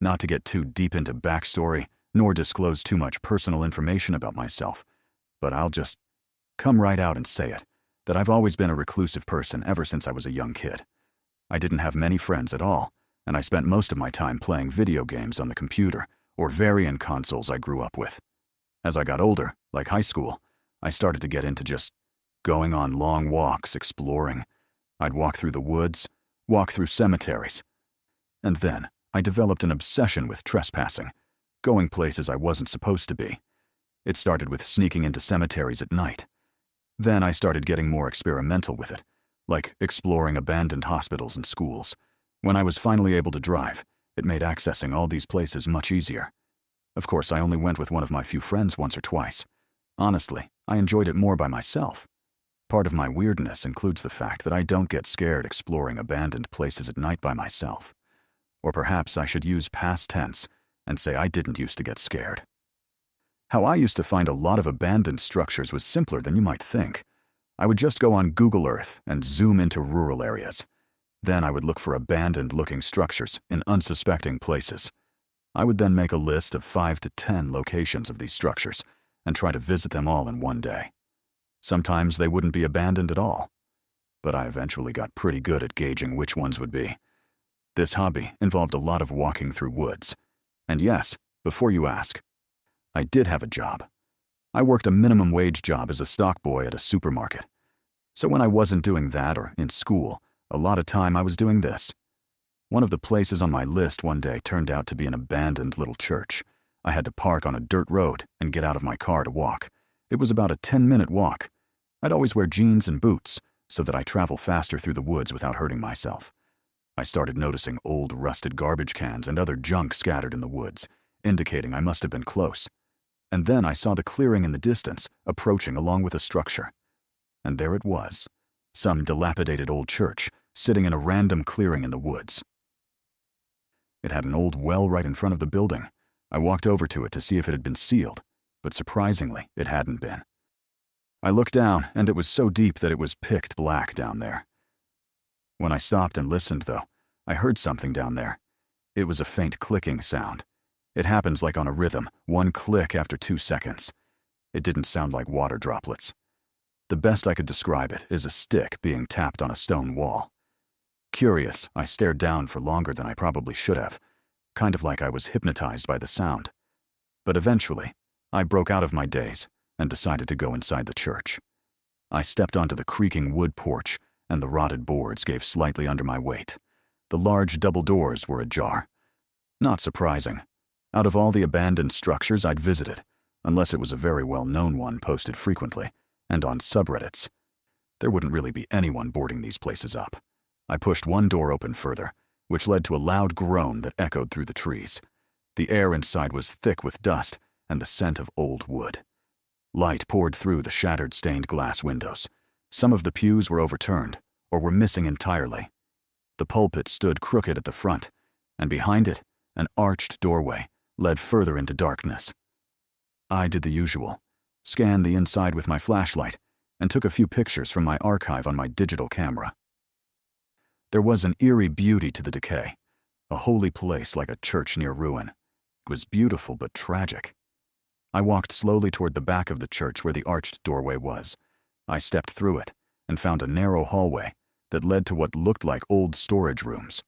Not to get too deep into backstory, nor disclose too much personal information about myself, but I'll just come right out and say it, that I've always been a reclusive person ever since I was a young kid. I didn't have many friends at all, and I spent most of my time playing video games on the computer or varying consoles I grew up with. As I got older, like high school, I started to get into just going on long walks, exploring. I'd walk through the woods, walk through cemeteries. And then I developed an obsession with trespassing, going places I wasn't supposed to be. It started with sneaking into cemeteries at night. Then I started getting more experimental with it, like exploring abandoned hospitals and schools. When I was finally able to drive, it made accessing all these places much easier. Of course, I only went with one of my few friends once or twice. Honestly, I enjoyed it more by myself. Part of my weirdness includes the fact that I don't get scared exploring abandoned places at night by myself. Or perhaps I should use past tense and say I didn't used to get scared. How I used to find a lot of abandoned structures was simpler than you might think. I would just go on Google Earth and zoom into rural areas. Then I would look for abandoned-looking structures in unsuspecting places. I would then make a list of 5 to 10 locations of these structures and try to visit them all in one day. Sometimes they wouldn't be abandoned at all, but I eventually got pretty good at gauging which ones would be. This hobby involved a lot of walking through woods. And yes, before you ask, I did have a job. I worked a minimum wage job as a stock boy at a supermarket. So when I wasn't doing that or in school, a lot of time I was doing this. One of the places on my list one day turned out to be an abandoned little church. I had to park on a dirt road and get out of my car to walk. It was about a 10-minute walk. I'd always wear jeans and boots so that I travel faster through the woods without hurting myself. I started noticing old rusted garbage cans and other junk scattered in the woods, indicating I must have been close. And then I saw the clearing in the distance, approaching along with a structure. And there it was, some dilapidated old church sitting in a random clearing in the woods. It had an old well right in front of the building. I walked over to it to see if it had been sealed, but surprisingly, it hadn't been. I looked down, and it was so deep that it was pitch black down there. When I stopped and listened, though, I heard something down there. It was a faint clicking sound. It happens like on a rhythm, one click after 2 seconds. It didn't sound like water droplets. The best I could describe it is a stick being tapped on a stone wall. Curious, I stared down for longer than I probably should have, kind of like I was hypnotized by the sound. But eventually, I broke out of my daze and decided to go inside the church. I stepped onto the creaking wood porch, and the rotted boards gave slightly under my weight. The large double doors were ajar. Not surprising. Out of all the abandoned structures I'd visited, unless it was a very well-known one posted frequently, and on subreddits, there wouldn't really be anyone boarding these places up. I pushed one door open further, which led to a loud groan that echoed through the trees. The air inside was thick with dust and the scent of old wood. Light poured through the shattered stained glass windows. Some of the pews were overturned, or were missing entirely. The pulpit stood crooked at the front, and behind it, an arched doorway led further into darkness. I did the usual, scanned the inside with my flashlight, and took a few pictures from my archive on my digital camera. There was an eerie beauty to the decay, a holy place like a church near ruin. It was beautiful but tragic. I walked slowly toward the back of the church where the arched doorway was. I stepped through it and found a narrow hallway that led to what looked like old storage rooms.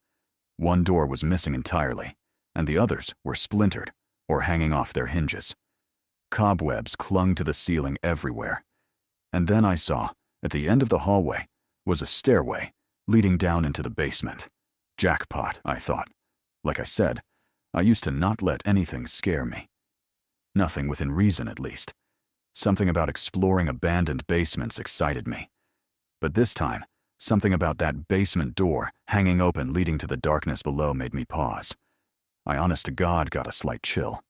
One door was missing entirely, and the others were splintered or hanging off their hinges. Cobwebs clung to the ceiling everywhere. And then I saw, at the end of the hallway, was a stairway leading down into the basement. Jackpot, I thought. Like I said, I used to not let anything scare me. Nothing within reason, at least. Something about exploring abandoned basements excited me. But this time, something about that basement door hanging open leading to the darkness below made me pause. I honest to God got a slight chill.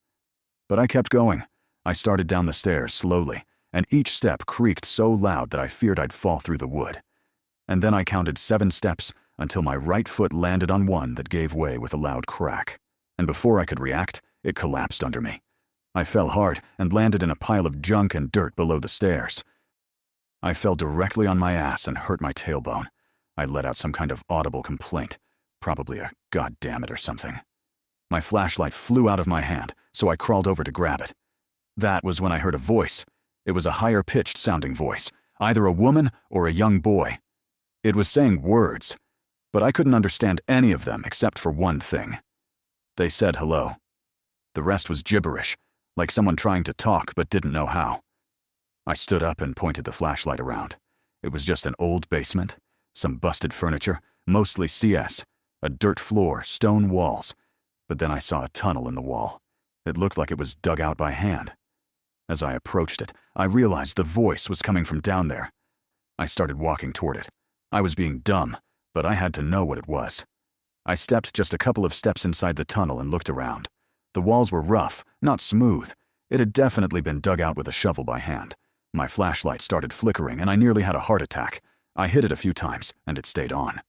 But I kept going. I started down the stairs slowly, and each step creaked so loud that I feared I'd fall through the wood. And then I counted 7 steps until my right foot landed on one that gave way with a loud crack. And before I could react, it collapsed under me. I fell hard and landed in a pile of junk and dirt below the stairs. I fell directly on my ass and hurt my tailbone. I let out some kind of audible complaint, probably a "God damn it" or something. My flashlight flew out of my hand, so I crawled over to grab it. That was when I heard a voice. It was a higher-pitched sounding voice, either a woman or a young boy. It was saying words, but I couldn't understand any of them except for one thing. They said hello. The rest was gibberish, like someone trying to talk but didn't know how. I stood up and pointed the flashlight around. It was just an old basement, some busted furniture, mostly CS, a dirt floor, stone walls. But then I saw a tunnel in the wall. It looked like it was dug out by hand. As I approached it, I realized the voice was coming from down there. I started walking toward it. I was being dumb, but I had to know what it was. I stepped just a couple of steps inside the tunnel and looked around. The walls were rough, not smooth. It had definitely been dug out with a shovel by hand. My flashlight started flickering and I nearly had a heart attack. I hit it a few times and it stayed on.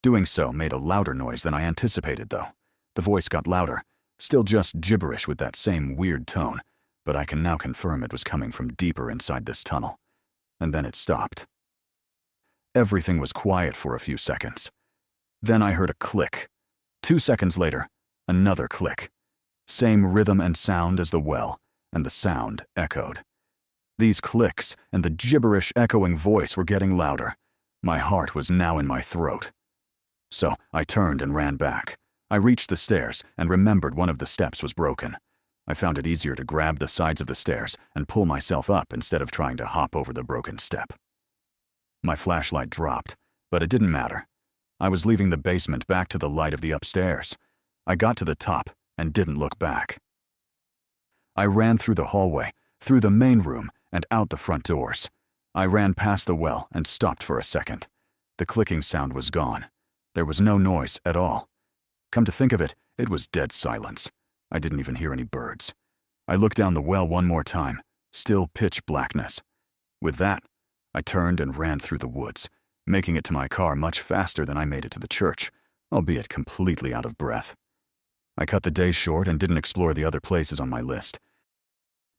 Doing so made a louder noise than I anticipated, though. The voice got louder, still just gibberish with that same weird tone, but I can now confirm it was coming from deeper inside this tunnel. And then it stopped. Everything was quiet for a few seconds. Then I heard a click. 2 seconds later, another click. Same rhythm and sound as the well, and the sound echoed. These clicks and the gibberish echoing voice were getting louder. My heart was now in my throat. So I turned and ran back. I reached the stairs and remembered one of the steps was broken. I found it easier to grab the sides of the stairs and pull myself up instead of trying to hop over the broken step. My flashlight dropped, but it didn't matter. I was leaving the basement back to the light of the upstairs. I got to the top and didn't look back. I ran through the hallway, through the main room, and out the front doors. I ran past the well and stopped for a second. The clicking sound was gone. There was no noise at all. Come to think of it, it was dead silence. I didn't even hear any birds. I looked down the well one more time, still pitch blackness. With that, I turned and ran through the woods, making it to my car much faster than I made it to the church, albeit completely out of breath. I cut the day short and didn't explore the other places on my list.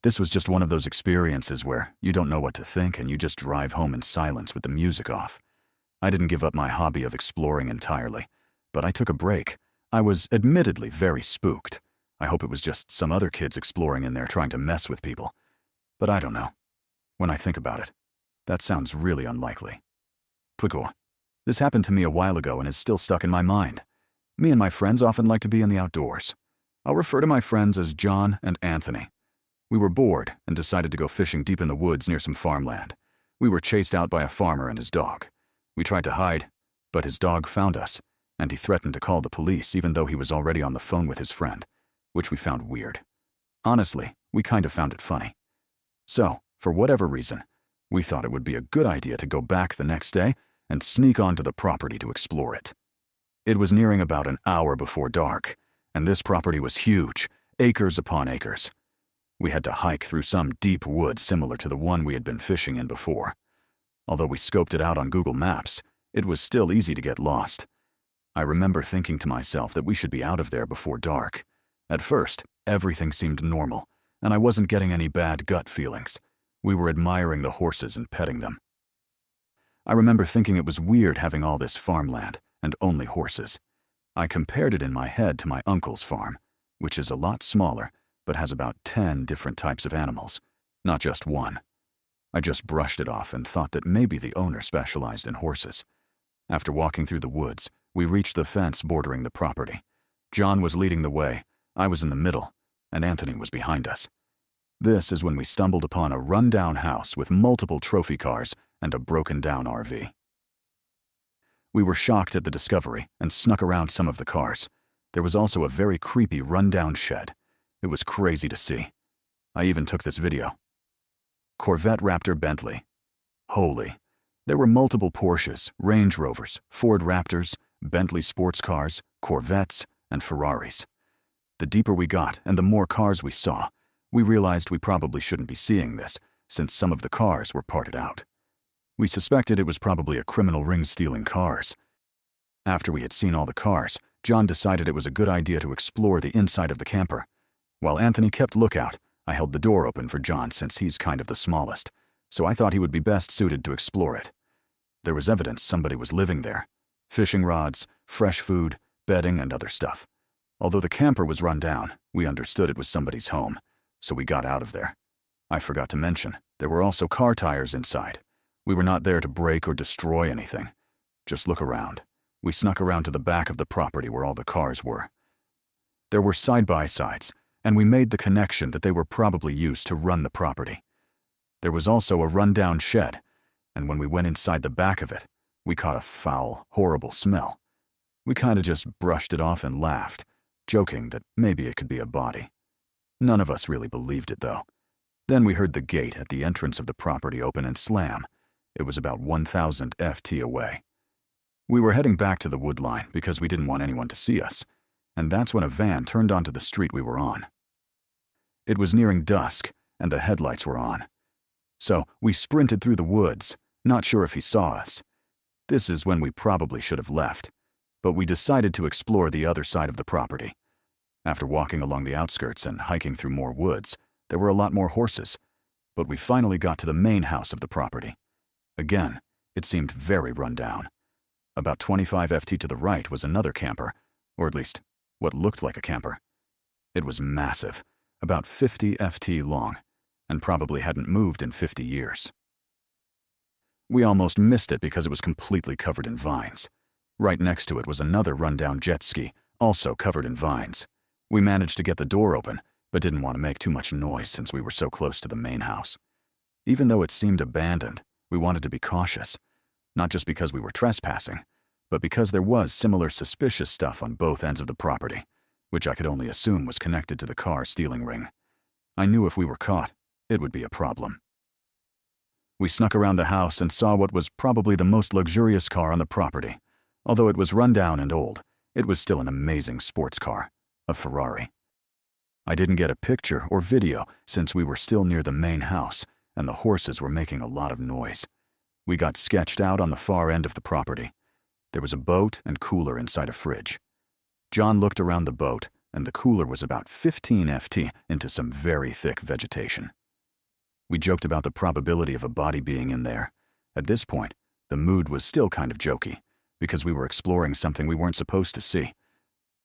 This was just one of those experiences where you don't know what to think and you just drive home in silence with the music off. I didn't give up my hobby of exploring entirely, but I took a break. I was admittedly very spooked. I hope it was just some other kids exploring in there trying to mess with people. But I don't know. When I think about it, that sounds really unlikely. Plicor. This happened to me a while ago and is still stuck in my mind. Me and my friends often like to be in the outdoors. I'll refer to my friends as John and Anthony. We were bored and decided to go fishing deep in the woods near some farmland. We were chased out by a farmer and his dog. We tried to hide, but his dog found us, and he threatened to call the police even though he was already on the phone with his friend, which we found weird. Honestly, we kind of found it funny. So, for whatever reason, we thought it would be a good idea to go back the next day and sneak onto the property to explore it. It was nearing about an hour before dark, and this property was huge, acres upon acres. We had to hike through some deep wood similar to the one we had been fishing in before. Although we scoped it out on Google Maps, it was still easy to get lost. I remember thinking to myself that we should be out of there before dark. At first, everything seemed normal, and I wasn't getting any bad gut feelings. We were admiring the horses and petting them. I remember thinking it was weird having all this farmland and only horses. I compared it in my head to my uncle's farm, which is a lot smaller, but has about 10 different types of animals, not just one. I just brushed it off and thought that maybe the owner specialized in horses. After walking through the woods, we reached the fence bordering the property. John was leading the way, I was in the middle, and Anthony was behind us. This is when we stumbled upon a run-down house with multiple trophy cars and a broken-down RV. We were shocked at the discovery and snuck around some of the cars. There was also a very creepy run-down shed. It was crazy to see. I even took this video. Corvette Raptor Bentley. Holy. There were multiple Porsches, Range Rovers, Ford Raptors, Bentley sports cars, Corvettes, and Ferraris. The deeper we got and the more cars we saw, we realized we probably shouldn't be seeing this, since some of the cars were parted out. We suspected it was probably a criminal ring stealing cars. After we had seen all the cars, John decided it was a good idea to explore the inside of the camper. While Anthony kept lookout, I held the door open for John since he's kind of the smallest, so I thought he would be best suited to explore it. There was evidence somebody was living there. Fishing rods, fresh food, bedding, and other stuff. Although the camper was run down, we understood it was somebody's home, so we got out of there. I forgot to mention, there were also car tires inside. We were not there to break or destroy anything. Just look around. We snuck around to the back of the property where all the cars were. There were side-by-sides, and we made the connection that they were probably used to run the property. There was also a run-down shed, and when we went inside the back of it, we caught a foul, horrible smell. We kinda just brushed it off and laughed, joking that maybe it could be a body. None of us really believed it, though. Then we heard the gate at the entrance of the property open and slam. It was about 1,000 FT away. We were heading back to the wood line because we didn't want anyone to see us, and that's when a van turned onto the street we were on. It was nearing dusk, and the headlights were on. So we sprinted through the woods, not sure if he saw us. This is when we probably should have left, but we decided to explore the other side of the property. After walking along the outskirts and hiking through more woods, there were a lot more horses, but we finally got to the main house of the property. Again, it seemed very run down. About 25 FT to the right was another camper, or at least what looked like a camper. It was massive, about 50 FT long, and probably hadn't moved in 50 years. We almost missed it because it was completely covered in vines. Right next to it was another rundown jet ski, also covered in vines. We managed to get the door open, but didn't want to make too much noise since we were so close to the main house. Even though it seemed abandoned, we wanted to be cautious, not just because we were trespassing, but because there was similar suspicious stuff on both ends of the property, which I could only assume was connected to the car stealing ring. I knew if we were caught, it would be a problem. We snuck around the house and saw what was probably the most luxurious car on the property. Although it was run down and old, it was still an amazing sports car, a Ferrari. I didn't get a picture or video since we were still near the main house and the horses were making a lot of noise. We got sketched out on the far end of the property. There was a boat and cooler inside a fridge. John looked around the boat, and the cooler was about 15 FT into some very thick vegetation. We joked about the probability of a body being in there. At this point, the mood was still kind of jokey, because we were exploring something we weren't supposed to see.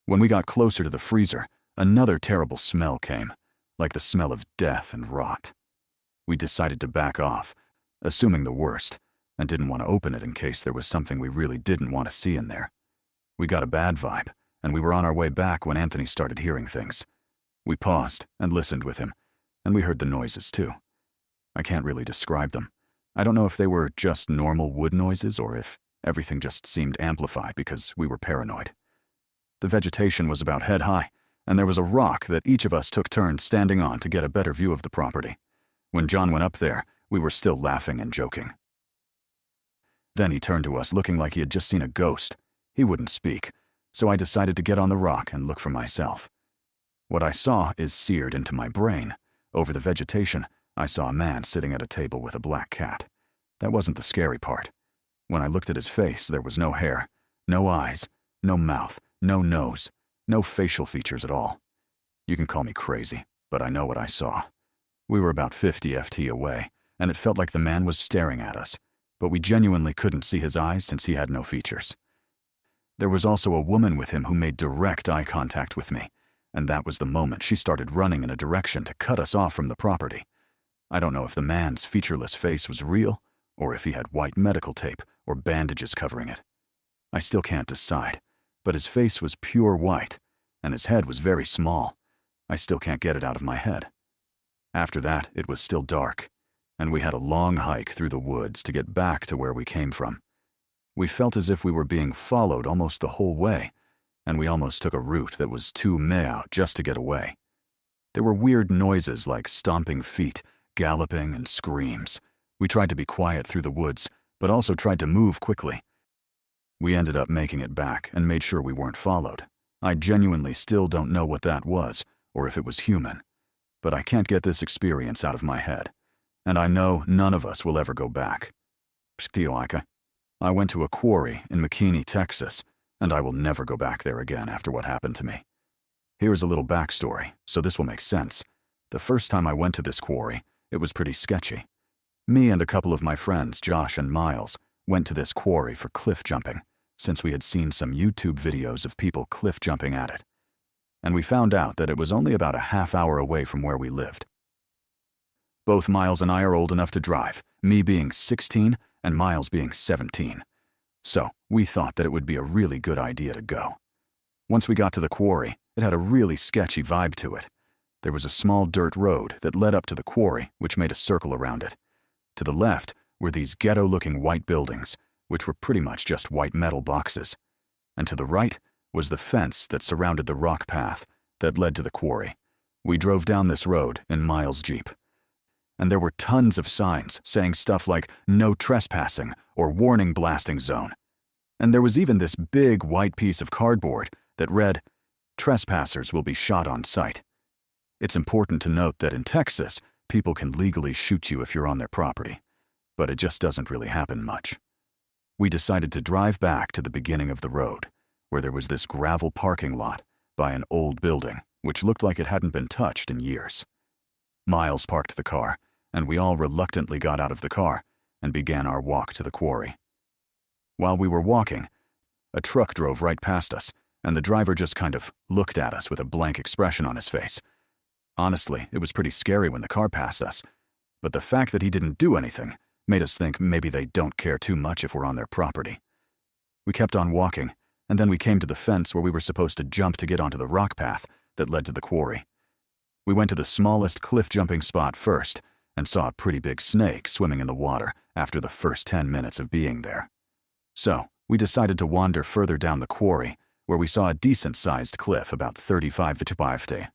When we got closer to the freezer, another terrible smell came, like the smell of death and rot. We decided to back off, assuming the worst, and didn't want to open it in case there was something we really didn't want to see in there. We got a bad vibe, and we were on our way back when Anthony started hearing things. We paused and listened with him, and we heard the noises too. I can't really describe them. I don't know if they were just normal wood noises or if everything just seemed amplified because we were paranoid. The vegetation was about head high, and there was a rock that each of us took turns standing on to get a better view of the property. When John went up there, we were still laughing and joking. Then he turned to us looking like he had just seen a ghost. He wouldn't speak, so I decided to get on the rock and look for myself. What I saw is seared into my brain. Over the vegetation, I saw a man sitting at a table with a black cat. That wasn't the scary part. When I looked at his face, there was no hair, no eyes, no mouth, no nose, no facial features at all. You can call me crazy, but I know what I saw. We were about 50 FT away, and it felt like the man was staring at us, but we genuinely couldn't see his eyes since he had no features. There was also a woman with him who made direct eye contact with me, and that was the moment she started running in a direction to cut us off from the property. I don't know if the man's featureless face was real, or if he had white medical tape or bandages covering it. I still can't decide, but his face was pure white, and his head was very small. I still can't get it out of my head. After that, it was still dark, and we had a long hike through the woods to get back to where we came from. We felt as if we were being followed almost the whole way, and we almost took a route that was too meow just to get away. There were weird noises like stomping feet, galloping, and screams. We tried to be quiet through the woods, but also tried to move quickly. We ended up making it back and made sure we weren't followed. I genuinely still don't know what that was, or if it was human. But I can't get this experience out of my head. And I know none of us will ever go back. I went to a quarry in McKinney, Texas, and I will never go back there again after what happened to me. Here's a little backstory, so this will make sense. The first time I went to this quarry, it was pretty sketchy. Me and a couple of my friends, Josh and Miles, went to this quarry for cliff jumping, since we had seen some YouTube videos of people cliff jumping at it. and we found out that it was only about a half-hour away from where we lived. Both Miles and I are old enough to drive, me being 16 and Miles being 17. So we thought that it would be a really good idea to go. Once we got to the quarry, it had a really sketchy vibe to it. There was a small dirt road that led up to the quarry, which made a circle around it. To the left were these ghetto-looking white buildings, which were pretty much just white metal boxes. And to the right was the fence that surrounded the rock path that led to the quarry. We drove down this road in Miles' Jeep. And there were tons of signs saying stuff like "No trespassing" or "Warning blasting zone." And there was even this big white piece of cardboard that read, "Trespassers will be shot on sight." It's important to note that in Texas, people can legally shoot you if you're on their property, but it just doesn't really happen much. We decided to drive back to the beginning of the road, where there was this gravel parking lot by an old building, which looked like it hadn't been touched in years. Miles parked the car, and we all reluctantly got out of the car and began our walk to the quarry. While we were walking, a truck drove right past us, and the driver just kind of looked at us with a blank expression on his face. Honestly, it was pretty scary when the car passed us, but the fact that he didn't do anything made us think maybe they don't care too much if we're on their property. We kept on walking, and then we came to the fence where we were supposed to jump to get onto the rock path that led to the quarry. We went to the smallest cliff jumping spot first and saw a pretty big snake swimming in the water after the first 10 minutes of being there. So we decided to wander further down the quarry, where we saw a decent-sized cliff about 35 to 50.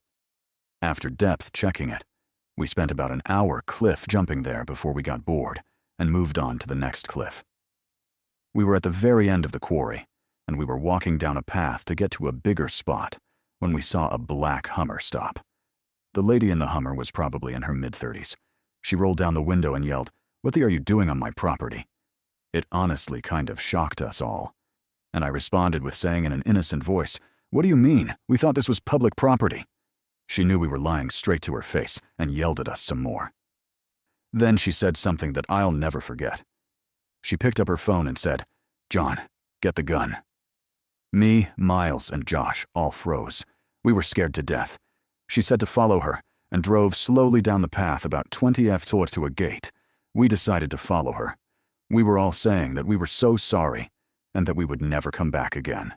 After depth checking it, we spent about an hour cliff jumping there before we got bored and moved on to the next cliff. We were at the very end of the quarry, and we were walking down a path to get to a bigger spot when we saw a black Hummer stop. The lady in the Hummer was probably in her mid-30s. She rolled down the window and yelled, "What are you doing on my property?" It honestly kind of shocked us all, and I responded with saying in an innocent voice, "What do you mean? We thought this was public property." She knew we were lying straight to her face and yelled at us some more. Then she said something that I'll never forget. She picked up her phone and said, "John, get the gun." Me, Miles, and Josh all froze. We were scared to death. She said to follow her and drove slowly down the path about 20 F towards to a gate. We decided to follow her. We were all saying that we were so sorry and that we would never come back again.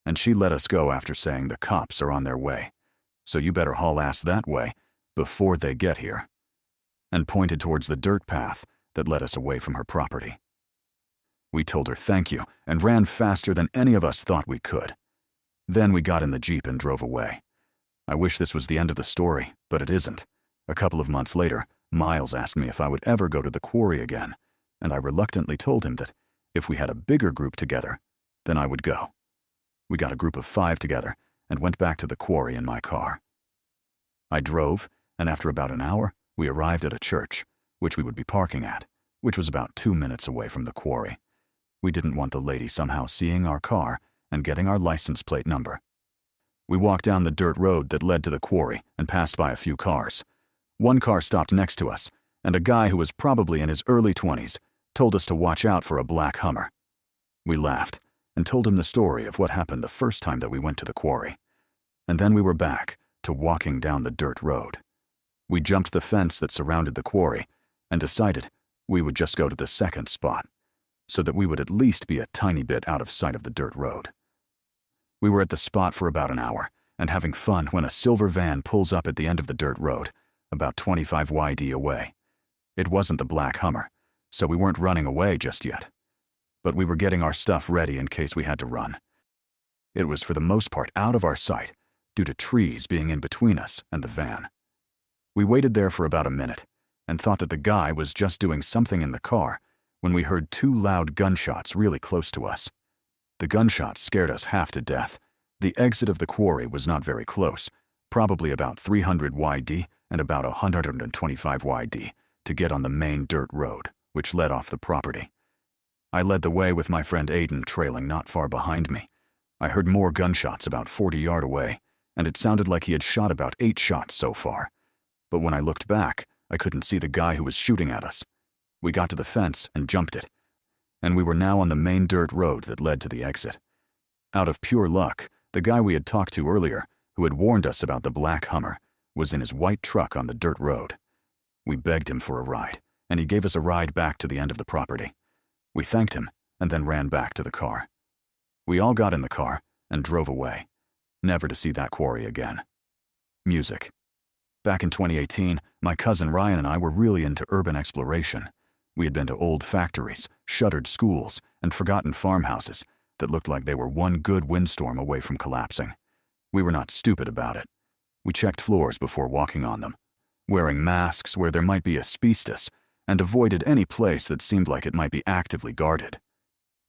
And she let us go after saying the cops are on their way, so you better haul ass that way before they get here, and pointed towards the dirt path that led us away from her property. We told her thank you and ran faster than any of us thought we could. Then we got in the Jeep and drove away. I wish this was the end of the story, but it isn't. A couple of months later, Miles asked me if I would ever go to the quarry again, and I reluctantly told him that if we had a bigger group together, then I would go. We got a group of 5 together and went back to the quarry in my car. I drove, and after about an hour, we arrived at a church, which we would be parking at, which was about 2 minutes away from the quarry. We didn't want the lady somehow seeing our car and getting our license plate number. We walked down the dirt road that led to the quarry and passed by a few cars. One car stopped next to us, and a guy who was probably in his early 20s told us to watch out for a black Hummer. We laughed and told him the story of what happened the first time that we went to the quarry. And then we were back to walking down the dirt road. We jumped the fence that surrounded the quarry and decided we would just go to the second spot, so that we would at least be a tiny bit out of sight of the dirt road. We were at the spot for about an hour and having fun when a silver van pulls up at the end of the dirt road, about 25 YD away. It wasn't the black Hummer, so we weren't running away just yet. But we were getting our stuff ready in case we had to run. It was for the most part out of our sight due to trees being in between us and the van. We waited there for about a minute and thought that the guy was just doing something in the car when we heard 2 loud gunshots really close to us. The gunshots scared us half to death. The exit of the quarry was not very close, probably about 300 YD and about 125 YD to get on the main dirt road, which led off the property. I led the way with my friend Aiden trailing not far behind me. I heard more gunshots about 40 yards away, and it sounded like he had shot about 8 shots so far. But when I looked back, I couldn't see the guy who was shooting at us. We got to the fence and jumped it, and we were now on the main dirt road that led to the exit. Out of pure luck, the guy we had talked to earlier, who had warned us about the black Hummer, was in his white truck on the dirt road. We begged him for a ride, and he gave us a ride back to the end of the property. We thanked him and then ran back to the car. We all got in the car and drove away, never to see that quarry again. Music. Back in 2018, my cousin Ryan and I were really into urban exploration. We had been to old factories, shuttered schools, and forgotten farmhouses that looked like they were one good windstorm away from collapsing. We were not stupid about it. We checked floors before walking on them, wearing masks where there might be asbestos, and avoided any place that seemed like it might be actively guarded.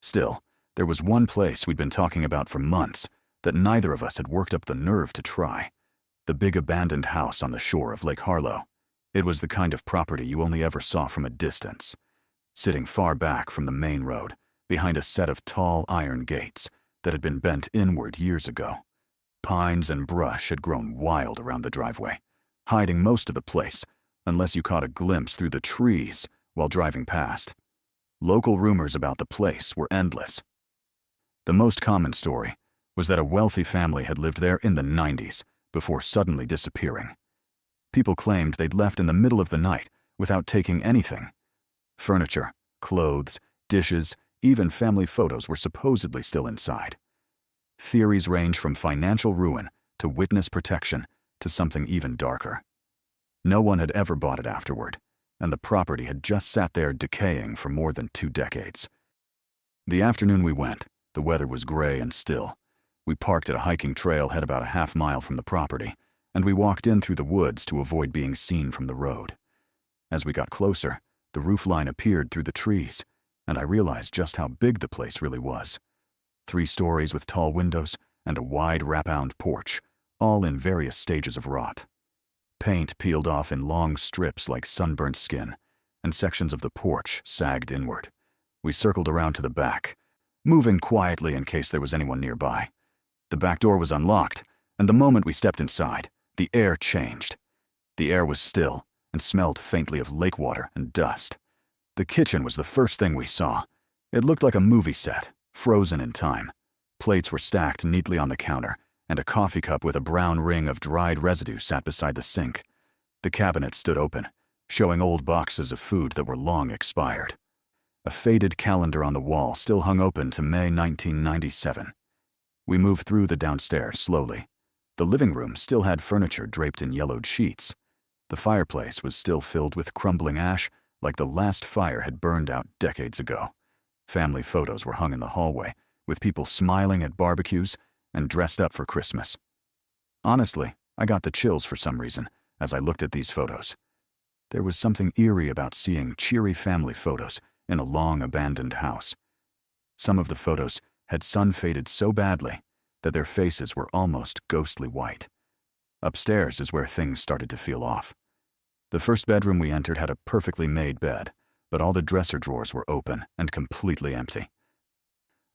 Still, there was one place we'd been talking about for months that neither of us had worked up the nerve to try: the big abandoned house on the shore of Lake Harlow. It was the kind of property you only ever saw from a distance, sitting far back from the main road, behind a set of tall iron gates that had been bent inward years ago. Pines and brush had grown wild around the driveway, hiding most of the place, unless you caught a glimpse through the trees while driving past. Local rumors about the place were endless. The most common story was that a wealthy family had lived there in the 90s before suddenly disappearing. People claimed they'd left in the middle of the night without taking anything. Furniture, clothes, dishes, even family photos were supposedly still inside. Theories range from financial ruin to witness protection to something even darker. No one had ever bought it afterward, and the property had just sat there decaying for more than 2 decades. The afternoon we went, the weather was gray and still. We parked at a hiking trailhead about a half-mile from the property, and we walked in through the woods to avoid being seen from the road. As we got closer, the roofline appeared through the trees, and I realized just how big the place really was. 3 stories with tall windows and a wide wraparound porch, all in various stages of rot. Paint peeled off in long strips like sunburnt skin, and sections of the porch sagged inward. We circled around to the back, moving quietly in case there was anyone nearby. The back door was unlocked, and the moment we stepped inside, the air changed. The air was still and smelled faintly of lake water and dust. The kitchen was the first thing we saw. It looked like a movie set, frozen in time. Plates were stacked neatly on the counter, and a coffee cup with a brown ring of dried residue sat beside the sink. The cabinet stood open, showing old boxes of food that were long expired. A faded calendar on the wall still hung open to May 1997. We moved through the downstairs slowly. The living room still had furniture draped in yellowed sheets. The fireplace was still filled with crumbling ash, like the last fire had burned out decades ago. Family photos were hung in the hallway, with people smiling at barbecues and dressed up for Christmas. Honestly, I got the chills for some reason as I looked at these photos. There was something eerie about seeing cheery family photos in a long abandoned house. Some of the photos had sun-faded so badly that their faces were almost ghostly white. Upstairs is where things started to feel off. The first bedroom we entered had a perfectly made bed, but all the dresser drawers were open and completely empty.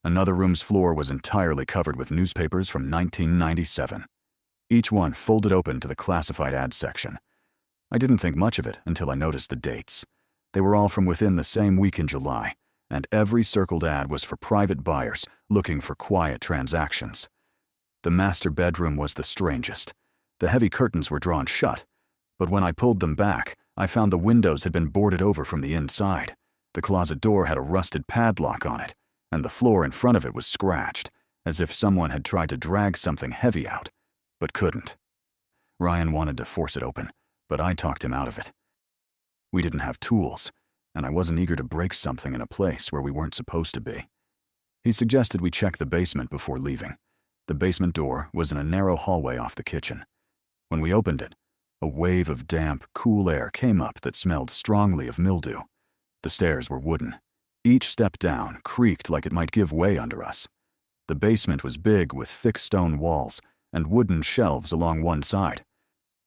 Another room's floor was entirely covered with newspapers from 1997, each one folded open to the classified ads section. I didn't think much of it until I noticed the dates. They were all from within the same week in July, and every circled ad was for private buyers looking for quiet transactions. The master bedroom was the strangest. The heavy curtains were drawn shut, but when I pulled them back, I found the windows had been boarded over from the inside. The closet door had a rusted padlock on it, and the floor in front of it was scratched, as if someone had tried to drag something heavy out, but couldn't. Ryan wanted to force it open, but I talked him out of it. We didn't have tools, and I wasn't eager to break something in a place where we weren't supposed to be. He suggested we check the basement before leaving. The basement door was in a narrow hallway off the kitchen. When we opened it, a wave of damp, cool air came up that smelled strongly of mildew. The stairs were wooden. Each step down creaked like it might give way under us. The basement was big with thick stone walls and wooden shelves along one side.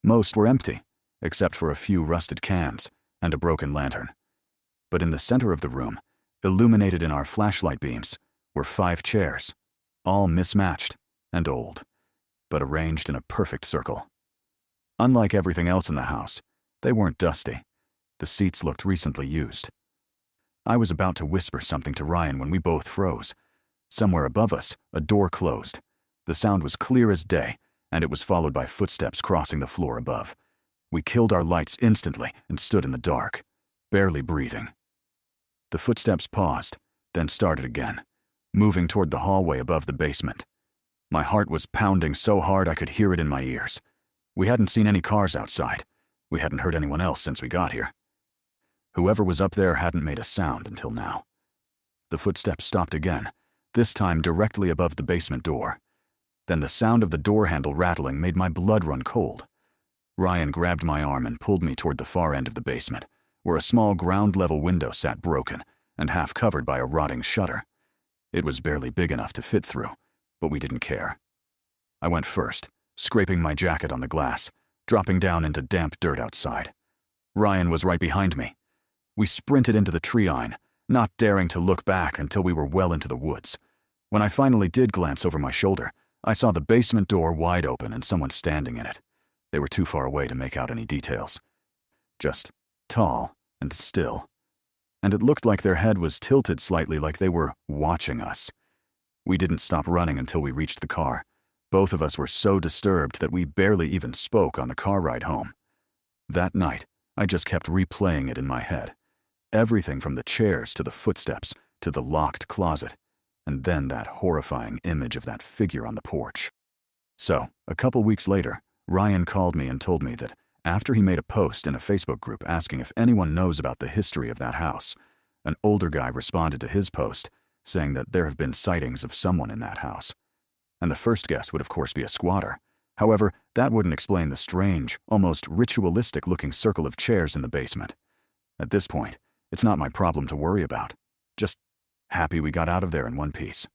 Most were empty, except for a few rusted cans and a broken lantern. But in the center of the room, illuminated in our flashlight beams, were 5 chairs, all mismatched and old, but arranged in a perfect circle. Unlike everything else in the house, they weren't dusty. The seats looked recently used. I was about to whisper something to Ryan when we both froze. Somewhere above us, a door closed. The sound was clear as day, and it was followed by footsteps crossing the floor above. We killed our lights instantly and stood in the dark, barely breathing. The footsteps paused, then started again, moving toward the hallway above the basement. My heart was pounding so hard I could hear it in my ears. We hadn't seen any cars outside. We hadn't heard anyone else since we got here. Whoever was up there hadn't made a sound until now. The footsteps stopped again, this time directly above the basement door. Then the sound of the door handle rattling made my blood run cold. Ryan grabbed my arm and pulled me toward the far end of the basement, where a small ground-level window sat broken and half covered by a rotting shutter. It was barely big enough to fit through, but we didn't care. I went first, scraping my jacket on the glass, dropping down into damp dirt outside. Ryan was right behind me. We sprinted into the treeline, not daring to look back until we were well into the woods. When I finally did glance over my shoulder, I saw the basement door wide open and someone standing in it. They were too far away to make out any details. Just tall and still. And it looked like their head was tilted slightly, like they were watching us. We didn't stop running until we reached the car. Both of us were so disturbed that we barely even spoke on the car ride home. That night, I just kept replaying it in my head. Everything from the chairs to the footsteps to the locked closet, and then that horrifying image of that figure on the porch. So, a couple weeks later, Ryan called me and told me that after he made a post in a Facebook group asking if anyone knows about the history of that house, an older guy responded to his post saying that there have been sightings of someone in that house. And the first guess would of course be a squatter. However, that wouldn't explain the strange, almost ritualistic-looking circle of chairs in the basement. At this point, it's not my problem to worry about. Just happy we got out of there in one piece.